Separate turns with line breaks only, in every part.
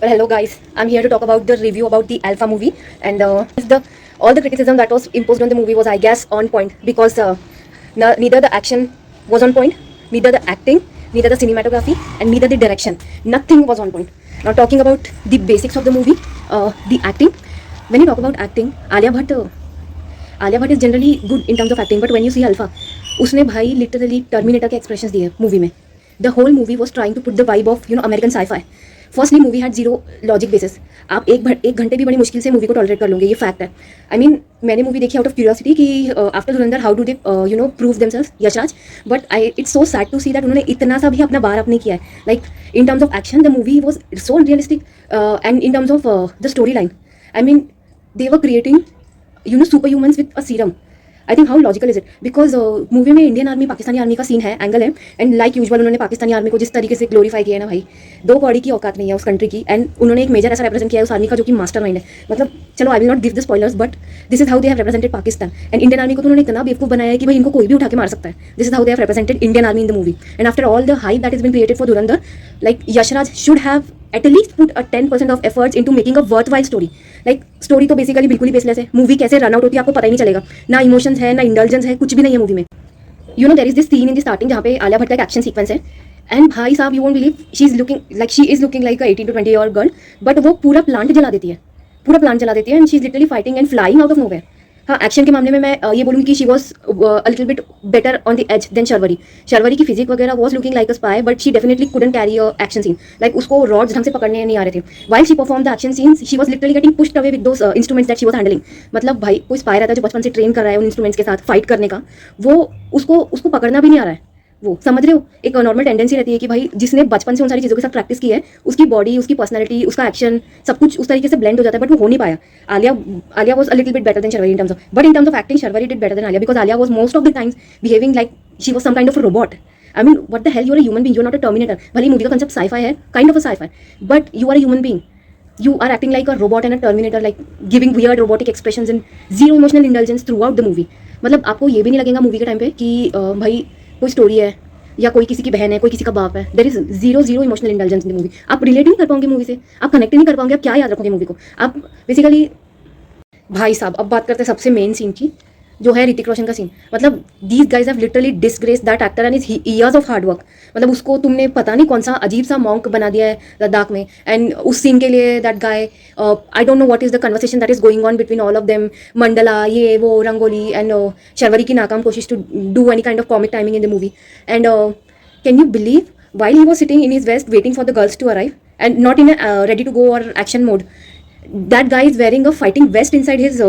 Well, hello guys. I'm here to talk about the review about the Alpha movie, and the all the criticism that was imposed on the movie was, I guess, on point because neither the action was on point, neither the acting, neither the cinematography, and neither the direction. Nothing was on point. Now talking about the basics of the movie, the acting. When you talk about acting, Alia Bhatt is generally good in terms of acting, but when you see Alpha, उसने भाई literally Terminator के expressions दिए movie में. The whole movie was trying to put the vibe of American sci-fi. Firstly movie had zero logic basis. आप एक घंटे भी बड़ी मुश्किल से मूवी को टॉलरेट कर लोगे, ये फैक्ट है. आई मीन मैंने मूवी देखी आउट ऑफ क्यूरियोसिटी कि after Dhurandhar how do they prove themselves Yash Raj, but it's so sad to see that उन्होंने इतना सा भी अपना बार अप नहीं किया है. Like in terms of action the movie was so realistic and in terms of the story line, I mean they were creating super humans with a serum. I think how logical is it, because movie में Indian army Pakistani army का scene है, angle है, and like usual उन्होंने Pakistani army को जिस तरीके से glorify किया है ना भाई, दो कौड़ी की औकात नहीं है उस कंट्री की, एंड उन्होंने एक मेजर ऐसा रिप्रेजेंट किया है उस आर्मी का जो कि मास्टर माइंड है. मतलब चलो I will not give the spoilers, but this is how they have represented Pakistan. And Indian army को तो उन्होंने इतना बेवकूफ बनाया है कि भाई इनको कोई भी उठा के मार सकता है. This is how they have represented Indian army in the movie. And after all the hype that is been created for Dhurandhar, like Yash Raj should have at least put a 10% of efforts into making a worthwhile story. Like story तो basically बिल्कुल ही baseless है. Movie कैसे run out होती है आपको पता ही नहीं चलेगा. ना इमोशंस है, ना इंडल्जेंस है, कुछ भी नहीं है मूवी में. There is this scene in the starting जहाँ पे आलिया भट्ट का एक एक्शन सीक्वेंस है, एंड भाई साहब you won't believe she is looking like a 18 to 20 year girl, but वो पूरा प्लांट जला देती है. And she is literally fighting and flying out of nowhere. हाँ, एक्शन के मामले में मैं ये बोलूँगी कि she was a little bit better on the edge than Sharvari की फिजिक वगैरह was looking like a spy, but she definitely couldn't carry a action scene. Like उसको रॉड्स ढंग से पकड़ने नहीं आ रहे थे. While she perform the action scenes she was literally getting pushed away with those instruments that she was handling. मतलब भाई कोई स्पाई रहता है जो बचपन से ट्रेन कर रहा है उन इंस्ट्रूमेंट्स के साथ फाइट करने का, वो उसको पकड़ना भी नहीं आ रहा है. वो समझ रहे हो, एक नॉर्मल टेंडेंसी रहती है कि भाई जिसने बचपन से उन सारी चीज़ों के साथ प्रैक्टिस की है, उसकी बॉडी, उसकी पर्सनैलिटी, उसका एक्शन सब कुछ उस तरीके से ब्लेंड हो जाता है, बट वो हो नहीं पाया. Alia was a little bit better than Sharvari in terms of acting. Sharvari did better than Alia because Alia was most of the times behaving like she was some kind of a robot. I mean what the hell, you are a human being, you are not a Terminator. भले movie का concept sci-fi है, kind of a sci-fi, but you are a human being. You are acting like a robot and a Terminator, like giving weird robotic expressions and zero emotional indulgence throughout the movie. मतलब आपको ये भी नहीं लगेगा movie के time पे कि भाई कोई स्टोरी है या कोई किसी की बहन है, कोई किसी का बाप है. There is zero emotional intelligence in the movie. आप रिलेट नहीं कर पाओगे मूवी से, आप कनेक्ट नहीं कर पाओगे, आप क्या याद रखोगे मूवी को. आप बेसिकली भाई साहब अब बात करते हैं सबसे मेन सीन की, जो है ऋतिक रोशन का सीन. मतलब these guys have literally disgraced that actor and his years of hard work. मतलब उसको तुमने पता नहीं कौन सा अजीब सा मॉन्क बना दिया है लद्दाख में, एंड उस सीन के लिए that guy, I don't know what is the conversation that is going on between all of them. Mandala, ये वो, रंगोली, एंड शर्वरी की नाकाम कोशिश to do any kind of comic timing in the movie. And can you believe while he was sitting in his vest waiting for the girls to arrive and not in a ready to go or action mode, that guy is wearing a fighting vest inside his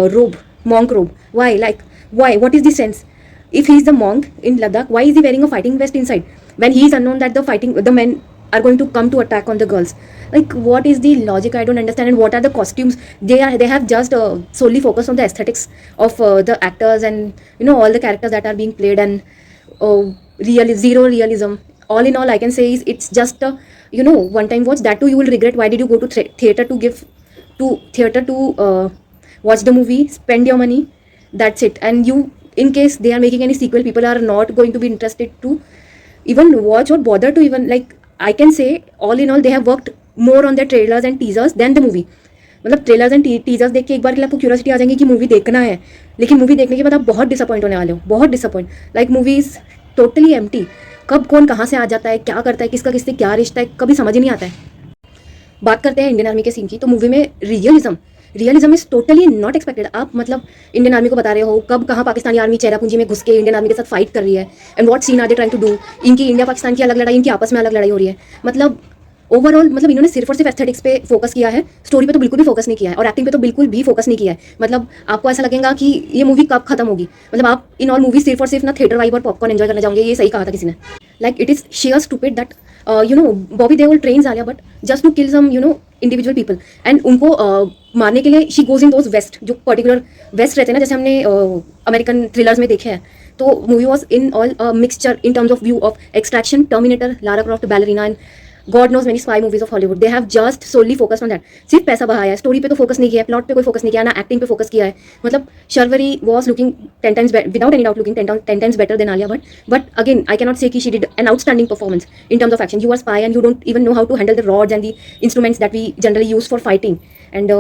monk robe. Why? Like, why? What is the sense? If he is the monk in Ladakh, why is he wearing a fighting vest inside when he is unknown that the men are going to come to attack on the girls? Like, what is the logic? I don't understand. And what are the costumes? They have just solely focused on the aesthetics of the actors and all the characters that are being played, and zero realism. All in all, I can say is it's just a one time watch. That too you will regret. Why did you go to theater to watch the movie, spend your money? That's it. And you, in case they are making any sequel, people are not going to be interested to even watch or bother to even, like, I can say all in all they have worked more on their trailers and teasers than the movie. मतलब trailers and teasers देख के एक बार के लिए आपको curiosity आ जाएगी कि movie देखना है, लेकिन मूवी देखने के बाद आप बहुत डिसअपॉइंट होने वाले हो, बहुत disappoint. Like movie is totally empty. कब कौन कहाँ से आ जाता है, क्या करता है, किसका किससे क्या रिश्ता है, कभी समझ ही नहीं आता है. बात करते हैं इंडियन आर्मी के सीन की, तो मूवी में realism is totally not expected. आप मतलब इंडियन आर्मी को बता रहे हो कब कहाँ पाकिस्तानी आर्मी चेहरापूंजी में घुस के इंडियन आर्मी के साथ फाइट कर रही है, and what scene are they trying to do. इनकी इंडिया पाकिस्तान की अलग लड़ाई, इनकी आपस में अलग लड़ाई हो रही है. मतलब ओवरऑल मतलब इन्होंने सिर्फ और सिर्फ एस्थेटिक्स पे फोकस किया है, स्टोरी पे तो बिल्कुल भी फोकस नहीं किया है, और एक्टिंग पे तो बिल्कुल भी फोकस नहीं किया है. मतलब आपको ऐसा लगेगा कि ये मूवी कब खत्म होगी. मतलब आप इन ऑल मूवी सिर्फ और सिर्फ ना थिएटर वाइब और पॉपकॉर्न एंजॉय करने जाओगे. ये सही कहा था किसी ने. Like it is sheer stupid that Bobby Deol trains Alia but just to kill some individual people, and उनको मारने के लिए she goes in those vest, जो पर्टिकुलर वेस्ट रहते हैं ना, जैसे हमने अमेरिकन थ्रिलर्स में देखे हैं. तो movie was in all mixture in terms of view of extraction, Terminator, Lara Croft, Ballerina, and God knows many spy movies of Hollywood, they have just solely focused on that. सिर्फ पैसा बहाया है, story पे तो focus नहीं किया है, plot पे कोई फोकस नहीं किया ना, एक्टिंग पे फोकस किया है। मतलब Sharvari was looking 10 times without any doubt looking 10 times better than Alia Bhatt, but again I cannot say कि she did an outstanding performance in terms of action. You are spy and you don't even know how to handle the rods and the instruments that we generally use for fighting. And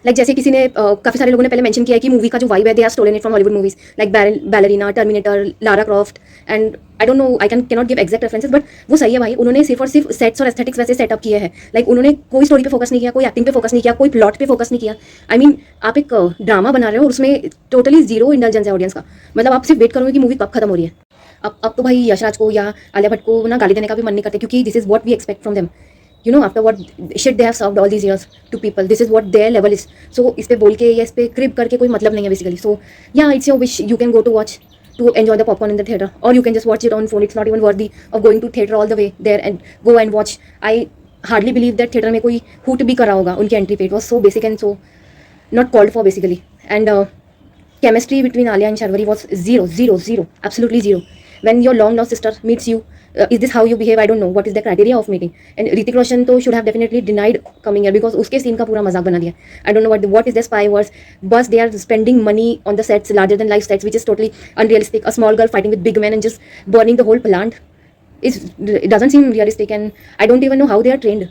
like जैसे किसी ने काफी सारे लोगों ने पहले mention किया है कि मूवी का जो वाइब है they are stolen it from Hollywood movies like Ballerina, Terminator, Lara Croft, and I don't know, I cannot give exact references, but वो सही है भाई। उन्होंने सिर्फ और सिर्फ सेट्स और एस्थेटिक्स वैसे सेटअप किए हैं। लाइक उन्होंने कोई स्टोरी पे फोकस नहीं किया, कोई एक्टिंग पे फोकस नहीं किया, कोई प्लॉट पे फोकस नहीं किया। आई मीन आप एक ड्रामा बना रहे हो और उसमें टोटली जीरो इंटेलिजेंस है ऑडियंस का। मतलब आप सिर्फ वेट करोगे कि मूवी कब खत्म हो रही है। अब तो भाई यशराज को या आलिया भट्ट को ना गाली देने का भी मन नहीं करते, क्योंकि this is what we expect from them. You know after what shit they have served all these years to people, this is what their level is. So इस पे बोल के या इस पे क्रिप करके कोई मतलब नहीं है बेसिकली। सो या it's your wish, you can go to watch to enjoy the popcorn in the theater, or you can just watch it on phone. It's not even worthy of going to theater all the way there and go and watch. I hardly believe that theater में कोई hoot भी कर रहा होगा उनके entry पे. It was so basic and so not called for basically. And chemistry between Alia and Sharvari was zero, absolutely zero. When your long lost sister meets you, is this how you behave? I don't know what is the criteria of meeting. And Hrithik Roshan तो should have definitely denied coming here because उसके scene का पूरा मजाक बना दिया. I don't know what is the spy wars. But they are spending money on the sets, larger than life sets, which is totally unrealistic. A small girl fighting with big men and just burning the whole plant. It doesn't seem realistic, and I don't even know how they are trained.